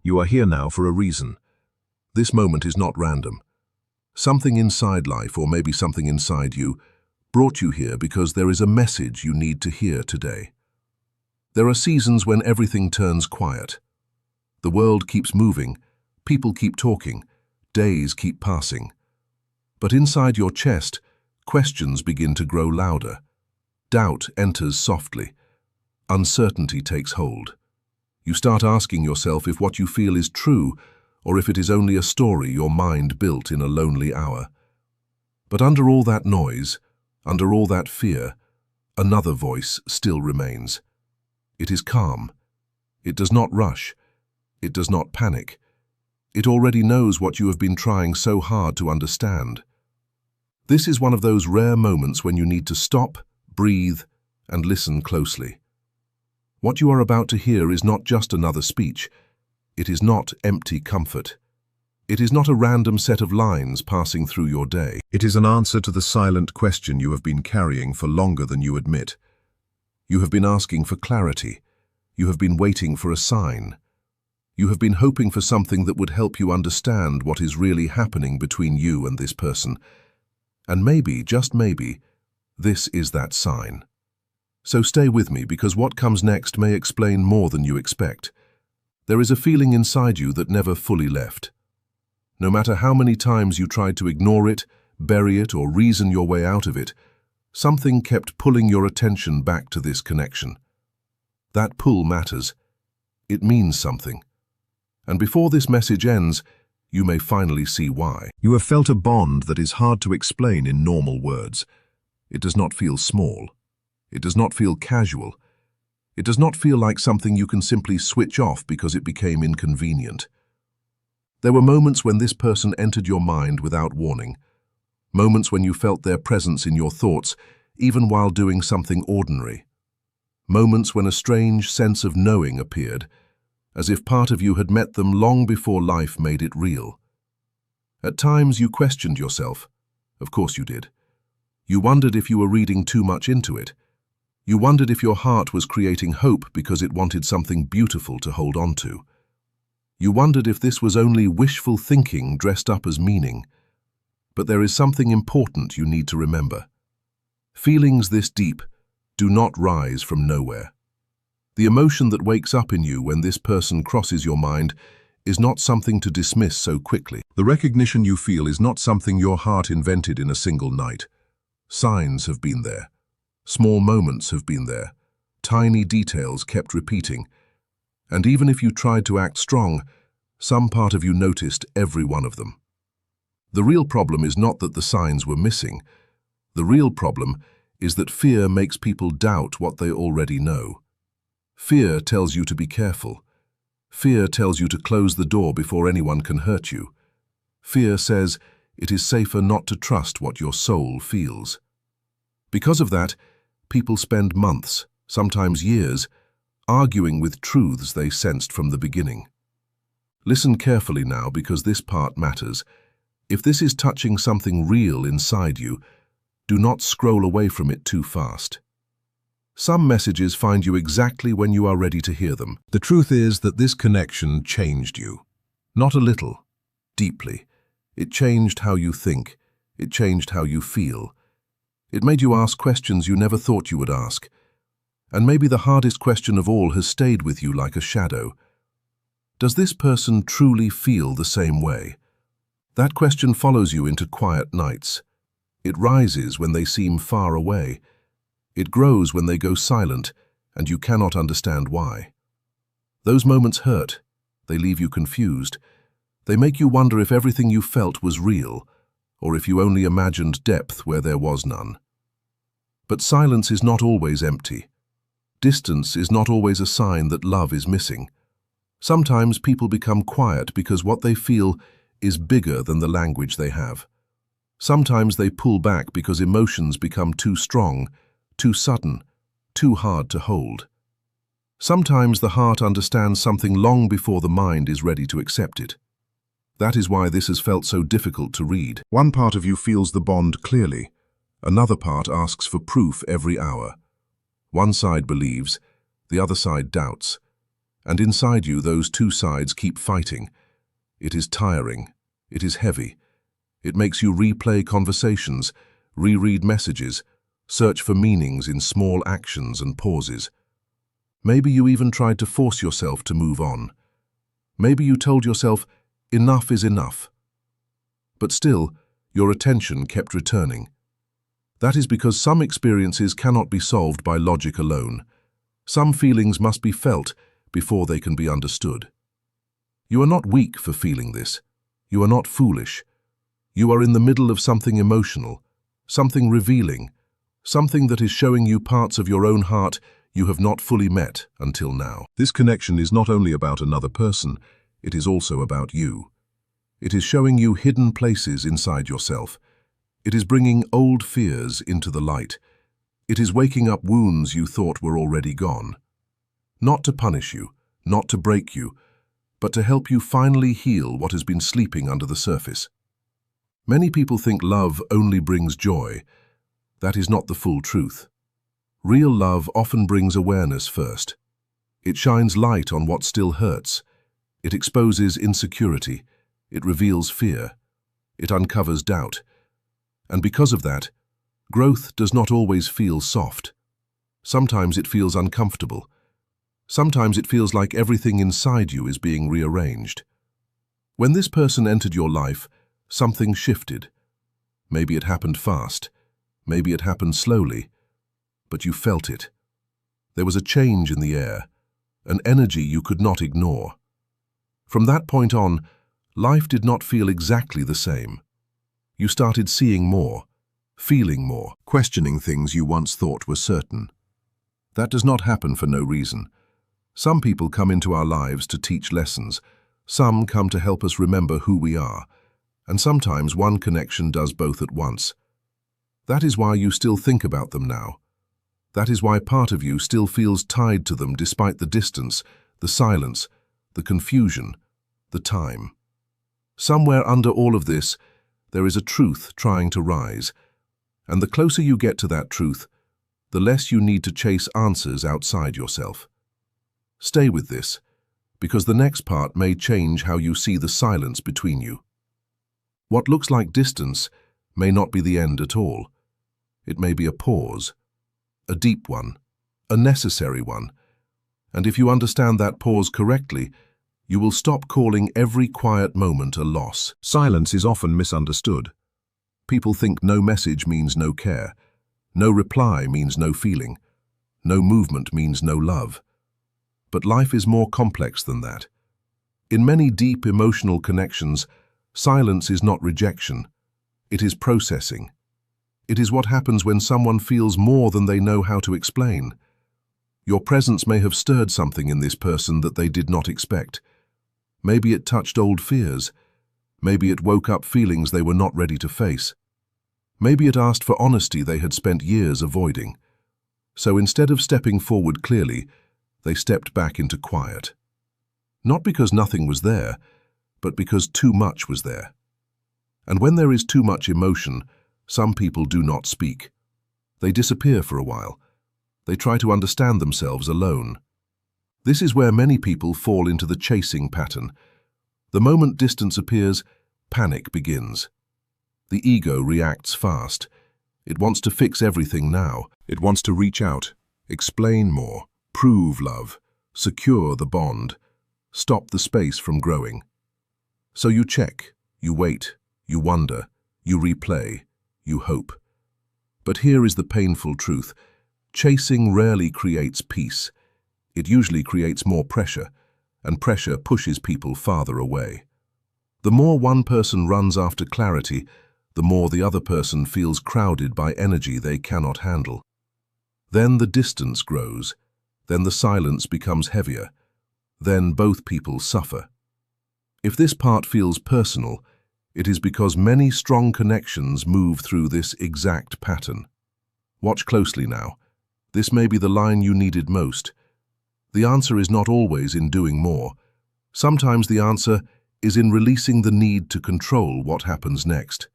You are here now for a reason. This moment is not random. Something inside life, or maybe something inside you, brought you here because there is a message you need to hear today. There are seasons when everything turns quiet. The world keeps moving, people keep talking, days keep passing. But inside your chest, questions begin to grow louder. Doubt enters softly. Uncertainty takes hold. You start asking yourself if what you feel is true, or if it is only a story your mind built in a lonely hour. But under all that noise, under all that fear, another voice still remains. It is calm. It does not rush. It does not panic. It already knows what you have been trying so hard to understand. This is one of those rare moments when you need to stop, breathe, and listen closely. What you are about to hear is not just another speech. It is not empty comfort. It is not a random set of lines passing through your day. It is an answer to the silent question you have been carrying for longer than you admit. You have been asking for clarity. You have been waiting for a sign. You have been hoping for something that would help you understand what is really happening between you and this person. And maybe, just maybe, this is that sign. So stay with me, because what comes next may explain more than you expect. There is a feeling inside you that never fully left. No matter how many times you tried to ignore it, bury it, or reason your way out of it, something kept pulling your attention back to this connection. That pull matters. It means something. And before this message ends, you may finally see why. You have felt a bond that is hard to explain in normal words. It does not feel small. It does not feel casual. It does not feel like something you can simply switch off because it became inconvenient. There were moments when this person entered your mind without warning. Moments when you felt their presence in your thoughts, even while doing something ordinary. Moments when a strange sense of knowing appeared, as if part of you had met them long before life made it real. At times you questioned yourself. Of course you did. You wondered if you were reading too much into it. You wondered if your heart was creating hope because it wanted something beautiful to hold on to. You wondered if this was only wishful thinking dressed up as meaning. But there is something important you need to remember. Feelings this deep do not rise from nowhere. The emotion that wakes up in you when this person crosses your mind is not something to dismiss so quickly. The recognition you feel is not something your heart invented in a single night. Signs have been there. Small moments have been there. Tiny details kept repeating. And even if you tried to act strong, some part of you noticed every one of them. The real problem is not that the signs were missing. The real problem is that fear makes people doubt what they already know. Fear tells you to be careful. Fear tells you to close the door before anyone can hurt you. Fear says it is safer not to trust what your soul feels. Because of that, people spend months, sometimes years, arguing with truths they sensed from the beginning. Listen carefully now, because this part matters. If this is touching something real inside you, do not scroll away from it too fast. Some messages find you exactly when you are ready to hear them. The truth is that this connection changed you. Not a little, deeply. It changed how you think. It changed how you feel. It made you ask questions you never thought you would ask. And maybe the hardest question of all has stayed with you like a shadow. Does this person truly feel the same way? That question follows you into quiet nights. It rises when they seem far away. It grows when they go silent, and you cannot understand why. Those moments hurt. They leave you confused. They make you wonder if everything you felt was real, or if you only imagined depth where there was none. But silence is not always empty. Distance is not always a sign that love is missing. Sometimes people become quiet because what they feel is bigger than the language they have. Sometimes they pull back because emotions become too strong, too sudden, too hard to hold. Sometimes the heart understands something long before the mind is ready to accept it. That is why this has felt so difficult to read. One part of you feels the bond clearly. Another part asks for proof every hour. One side believes, the other side doubts. And inside you, those two sides keep fighting. It is tiring. It is heavy. It makes you replay conversations, reread messages, search for meanings in small actions and pauses. Maybe you even tried to force yourself to move on. Maybe you told yourself, enough is enough. But still, your attention kept returning. That is because some experiences cannot be solved by logic alone. Some feelings must be felt before they can be understood. You are not weak for feeling this. You are not foolish. You are in the middle of something emotional, something revealing, something that is showing you parts of your own heart you have not fully met until now. This connection is not only about another person, it is also about you. It is showing you hidden places inside yourself. It is bringing old fears into the light. It is waking up wounds you thought were already gone. Not to punish you, not to break you, but to help you finally heal what has been sleeping under the surface. Many people think love only brings joy. That is not the full truth. Real love often brings awareness first. It shines light on what still hurts. It exposes insecurity. It reveals fear. It uncovers doubt. And because of that, growth does not always feel soft. Sometimes it feels uncomfortable. Sometimes it feels like everything inside you is being rearranged. When this person entered your life, something shifted. Maybe it happened fast. Maybe it happened slowly. But you felt it. There was a change in the air, an energy you could not ignore. From that point on, life did not feel exactly the same. You started seeing more, feeling more, questioning things you once thought were certain. That does not happen for no reason. Some people come into our lives to teach lessons. Some come to help us remember who we are. And sometimes one connection does both at once. That is why you still think about them now. That is why part of you still feels tied to them despite the distance, the silence, the confusion, the time. Somewhere under all of this, there is a truth trying to rise. And the closer you get to that truth, the less you need to chase answers outside yourself. Stay with this, because the next part may change how you see the silence between you. What looks like distance may not be the end at all. It may be a pause, a deep one, a necessary one. And if you understand that pause correctly, you will stop calling every quiet moment a loss. Silence is often misunderstood. People think no message means no care, no reply means no feeling, no movement means no love. But life is more complex than that. In many deep emotional connections, silence is not rejection. It is processing. It is what happens when someone feels more than they know how to explain. Your presence may have stirred something in this person that they did not expect. Maybe it touched old fears. Maybe it woke up feelings they were not ready to face. Maybe it asked for honesty they had spent years avoiding. So instead of stepping forward clearly, they stepped back into quiet. Not because nothing was there, but because too much was there. And when there is too much emotion, some people do not speak. They disappear for a while. They try to understand themselves alone. This is where many people fall into the chasing pattern. The moment distance appears, panic begins. The ego reacts fast. It wants to fix everything now. It wants to reach out, explain more, prove love, secure the bond, stop the space from growing. So you check, you wait, you wonder, you replay, you hope. But here is the painful truth. Chasing rarely creates peace. It usually creates more pressure, and pressure pushes people farther away. The more one person runs after clarity, the more the other person feels crowded by energy they cannot handle. Then the distance grows. Then the silence becomes heavier. Then both people suffer. If this part feels personal, it is because many strong connections move through this exact pattern. Watch closely now. This may be the line you needed most. The answer is not always in doing more. Sometimes the answer is in releasing the need to control what happens next.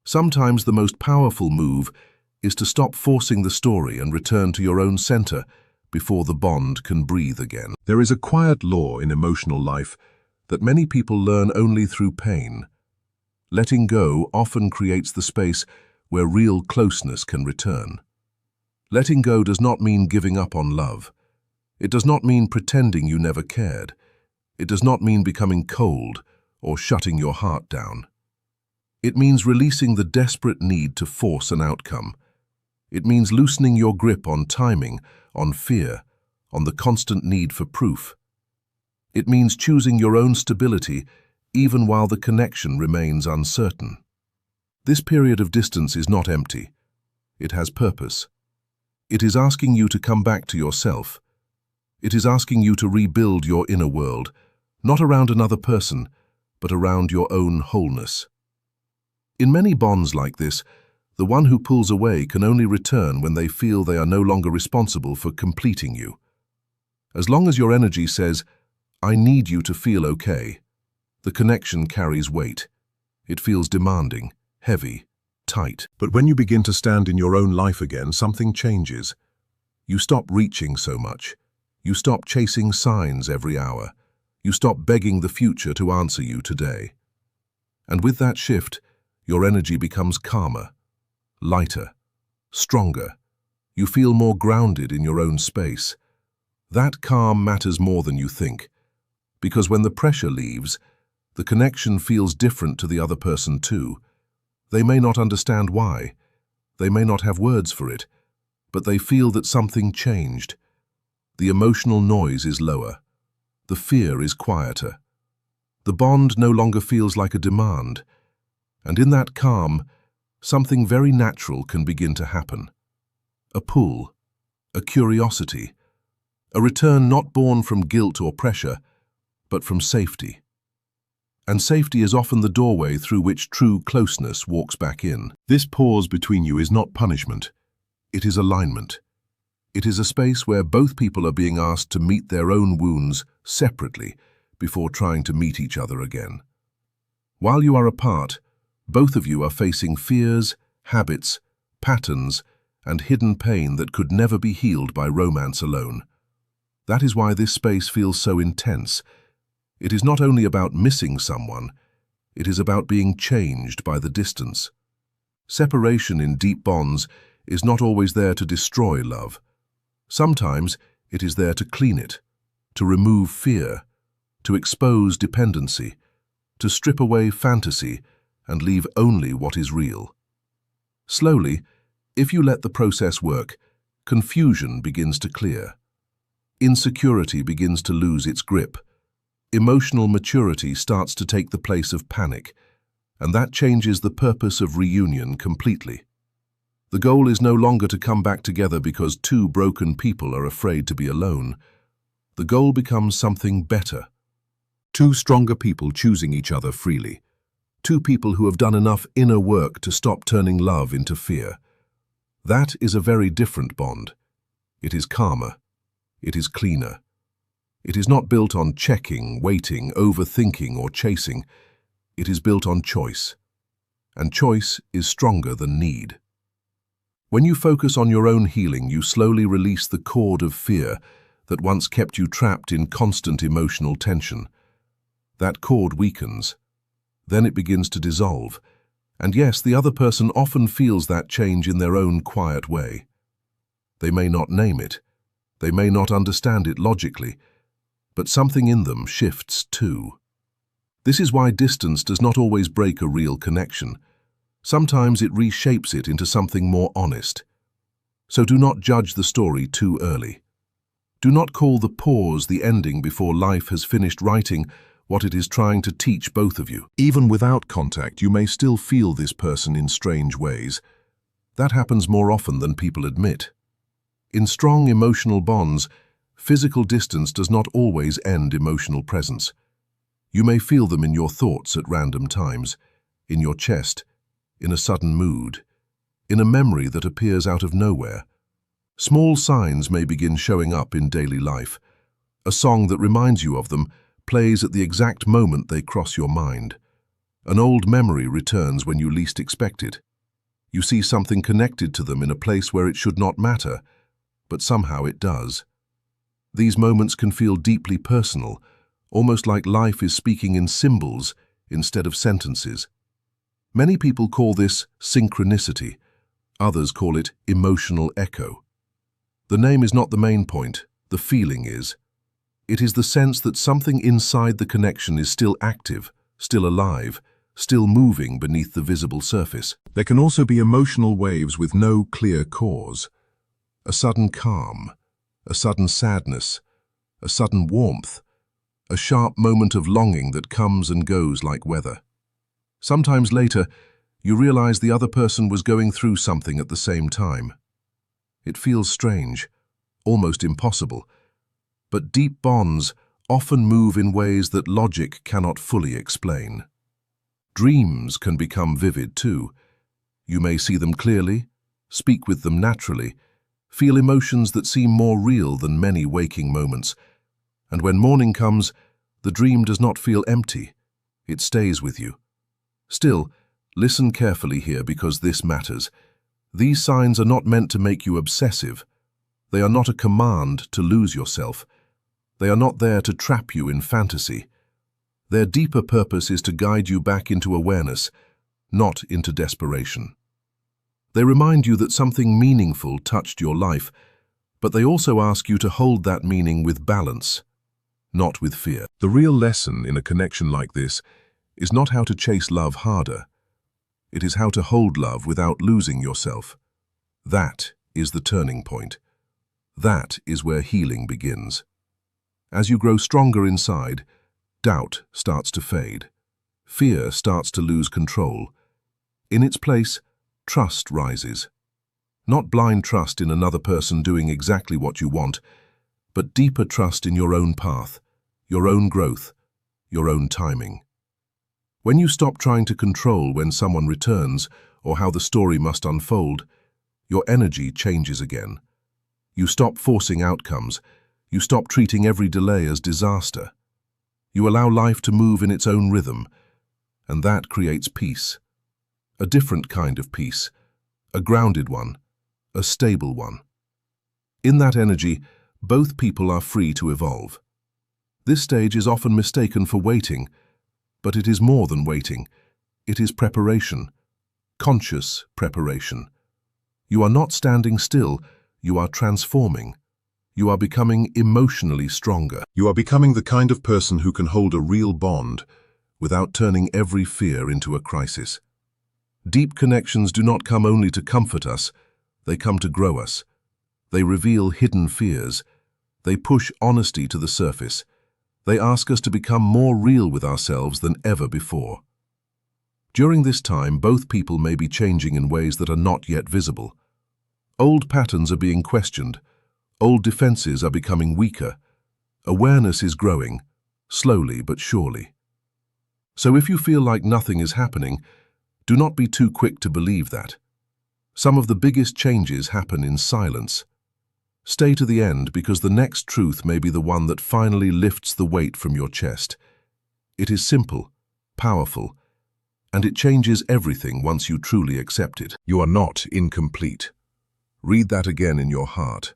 Sometimes the most powerful move is to stop forcing the story and return to your own center, before the bond can breathe again. There is a quiet law in emotional life that many people learn only through pain. Letting go often creates the space where real closeness can return. Letting go does not mean giving up on love. It does not mean pretending you never cared. It does not mean becoming cold or shutting your heart down. It means releasing the desperate need to force an outcome. It means loosening your grip on timing, on fear, on the constant need for proof. It means choosing your own stability even while the connection remains uncertain. This period of distance is not empty. It has purpose. It is asking you to come back to yourself. It is asking you to rebuild your inner world, not around another person, but around your own wholeness. In many bonds like this, the one who pulls away can only return when they feel they are no longer responsible for completing you. As long as your energy says, "I need you to feel okay," the connection carries weight. It feels demanding, heavy, tight. But when you begin to stand in your own life again, something changes. You stop reaching so much. You stop chasing signs every hour. You stop begging the future to answer you today. And with that shift, your energy becomes calmer, lighter, stronger. You feel more grounded in your own space. That calm matters more than you think, because when the pressure leaves, the connection feels different to the other person too. They may not understand why. They may not have words for it, but they feel that something changed. The emotional noise is lower. The fear is quieter. The bond no longer feels like a demand. And in that calm, something very natural can begin to happen. A pull, a curiosity, a return not born from guilt or pressure, but from safety. And safety is often the doorway through which true closeness walks back in. This pause between you is not punishment. It is alignment. It is a space where both people are being asked to meet their own wounds separately before trying to meet each other again. While you are apart, both of you are facing fears, habits, patterns, and hidden pain that could never be healed by romance alone. That is why this space feels so intense. It is not only about missing someone, it is about being changed by the distance. Separation in deep bonds is not always there to destroy love. Sometimes it is there to clean it, to remove fear, to expose dependency, to strip away fantasy and leave only what is real. Slowly, if you let the process work, confusion begins to clear. Insecurity begins to lose its grip. Emotional maturity starts to take the place of panic, and that changes the purpose of reunion completely. The goal is no longer to come back together because two broken people are afraid to be alone. The goal becomes something better. Two stronger people choosing each other freely. Two people who have done enough inner work to stop turning love into fear. That is a very different bond. It is calmer. It is cleaner. It is not built on checking, waiting, overthinking, or chasing. It is built on choice. And choice is stronger than need. When you focus on your own healing, you slowly release the cord of fear that once kept you trapped in constant emotional tension. That cord weakens. Then it begins to dissolve. And yes, the other person often feels that change in their own quiet way. They may not name it. They may not understand it logically, but something in them shifts too. This is why distance does not always break a real connection. Sometimes it reshapes it into something more honest. So do not judge the story too early. Do not call the pause the ending before life has finished writing what it is trying to teach both of you. Even without contact, you may still feel this person in strange ways. That happens more often than people admit. In strong emotional bonds, physical distance does not always end emotional presence. You may feel them in your thoughts at random times, in your chest, in a sudden mood, in a memory that appears out of nowhere. Small signs may begin showing up in daily life. A song that reminds you of them plays at the exact moment they cross your mind. An old memory returns when you least expect it. You see something connected to them in a place where it should not matter, but somehow it does. These moments can feel deeply personal, almost like life is speaking in symbols instead of sentences. Many people call this synchronicity. Others call it emotional echo. The name is not the main point, the feeling is. It is the sense that something inside the connection is still active, still alive, still moving beneath the visible surface. There can also be emotional waves with no clear cause. A sudden calm, a sudden sadness, a sudden warmth, a sharp moment of longing that comes and goes like weather. Sometimes later, you realize the other person was going through something at the same time. It feels strange, almost impossible, but deep bonds often move in ways that logic cannot fully explain. Dreams can become vivid too. You may see them clearly, speak with them naturally, feel emotions that seem more real than many waking moments. And when morning comes, the dream does not feel empty. It stays with you. Still, listen carefully here because this matters. These signs are not meant to make you obsessive. They are not a command to lose yourself. They are not there to trap you in fantasy. Their deeper purpose is to guide you back into awareness, not into desperation. They remind you that something meaningful touched your life, but they also ask you to hold that meaning with balance, not with fear. The real lesson in a connection like this is not how to chase love harder. It is how to hold love without losing yourself. That is the turning point. That is where healing begins. As you grow stronger inside, doubt starts to fade. Fear starts to lose control. In its place, trust rises. Not blind trust in another person doing exactly what you want, but deeper trust in your own path, your own growth, your own timing. When you stop trying to control when someone returns or how the story must unfold, your energy changes again. You stop forcing outcomes. You stop treating every delay as disaster. You allow life to move in its own rhythm, and that creates peace. A different kind of peace, a grounded one, a stable one. In that energy, both people are free to evolve. This stage is often mistaken for waiting, but it is more than waiting. It is preparation, conscious preparation. You are not standing still, you are transforming. You are becoming emotionally stronger. You are becoming the kind of person who can hold a real bond without turning every fear into a crisis. Deep connections do not come only to comfort us, they come to grow us. They reveal hidden fears. They push honesty to the surface. They ask us to become more real with ourselves than ever before. During this time, both people may be changing in ways that are not yet visible. Old patterns are being questioned. Old defenses are becoming weaker. Awareness is growing, slowly but surely. So if you feel like nothing is happening, do not be too quick to believe that. Some of the biggest changes happen in silence. Stay to the end because the next truth may be the one that finally lifts the weight from your chest. It is simple, powerful, and it changes everything once you truly accept it. You are not incomplete. Read that again in your heart.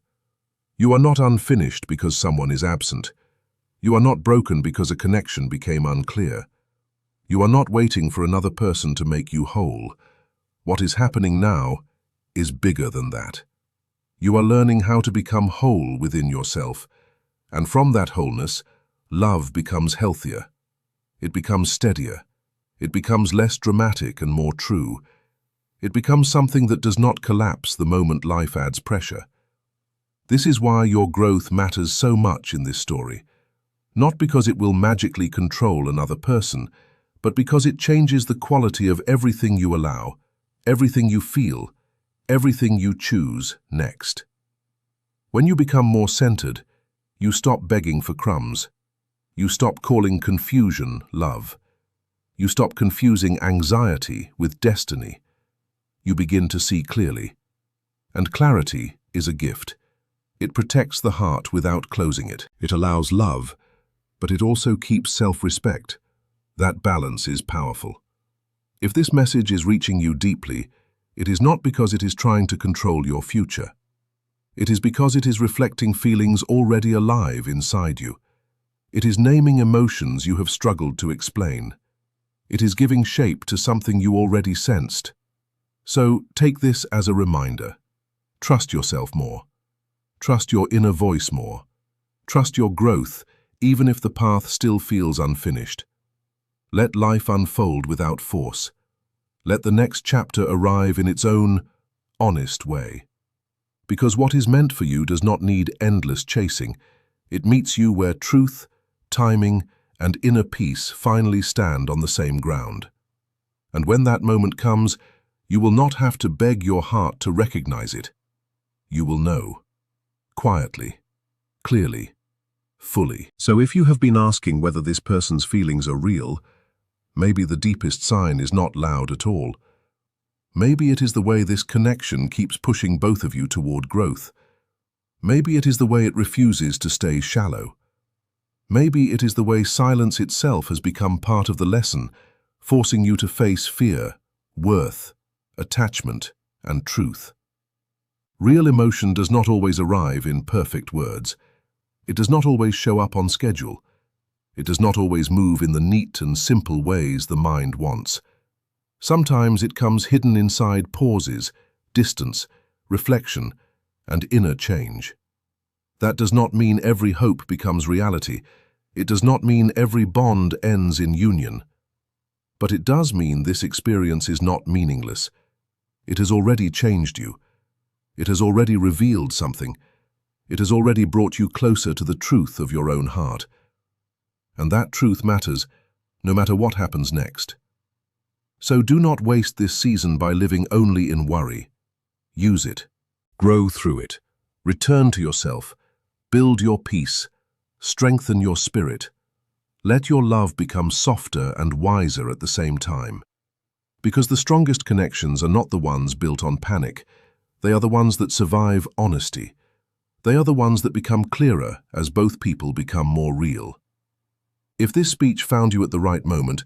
You are not unfinished because someone is absent. You are not broken because a connection became unclear. You are not waiting for another person to make you whole. What is happening now is bigger than that. You are learning how to become whole within yourself, and from that wholeness, love becomes healthier. It becomes steadier. It becomes less dramatic and more true. It becomes something that does not collapse the moment life adds pressure. This is why your growth matters so much in this story. Not because it will magically control another person, but because it changes the quality of everything you allow, everything you feel, everything you choose next. When you become more centered, you stop begging for crumbs. You stop calling confusion love. You stop confusing anxiety with destiny. You begin to see clearly. And clarity is a gift. It protects the heart without closing it. It allows love, but it also keeps self-respect. That balance is powerful. If this message is reaching you deeply, it is not because it is trying to control your future. It is because it is reflecting feelings already alive inside you. It is naming emotions you have struggled to explain. It is giving shape to something you already sensed. So take this as a reminder. Trust yourself more. Trust your inner voice more. Trust your growth, even if the path still feels unfinished. Let life unfold without force. Let the next chapter arrive in its own, honest way. Because what is meant for you does not need endless chasing. It meets you where truth, timing, and inner peace finally stand on the same ground. And when that moment comes, you will not have to beg your heart to recognize it. You will know. Quietly, clearly, fully. So if you have been asking whether this person's feelings are real, maybe the deepest sign is not loud at all. Maybe it is the way this connection keeps pushing both of you toward growth. Maybe it is the way it refuses to stay shallow. Maybe it is the way silence itself has become part of the lesson, forcing you to face fear, worth, attachment, and truth. Real emotion does not always arrive in perfect words. It does not always show up on schedule. It does not always move in the neat and simple ways the mind wants. Sometimes it comes hidden inside pauses, distance, reflection, and inner change. That does not mean every hope becomes reality. It does not mean every bond ends in union. But it does mean this experience is not meaningless. It has already changed you. It has already revealed something. It has already brought you closer to the truth of your own heart. And that truth matters, no matter what happens next. So do not waste this season by living only in worry. Use it. Grow through it. Return to yourself. Build your peace. Strengthen your spirit. Let your love become softer and wiser at the same time. Because the strongest connections are not the ones built on panic. They are the ones that survive honesty. They are the ones that become clearer as both people become more real. If this speech found you at the right moment,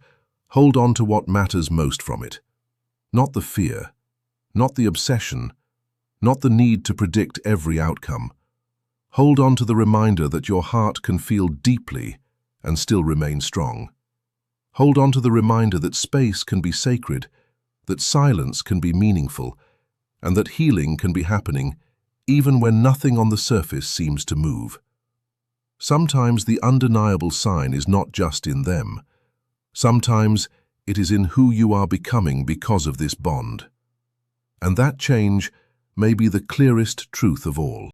hold on to what matters most from it. Not the fear, not the obsession, not the need to predict every outcome. Hold on to the reminder that your heart can feel deeply and still remain strong. Hold on to the reminder that space can be sacred, that silence can be meaningful, and that healing can be happening even when nothing on the surface seems to move. Sometimes the undeniable sign is not just in them. Sometimes it is in who you are becoming because of this bond. And that change may be the clearest truth of all.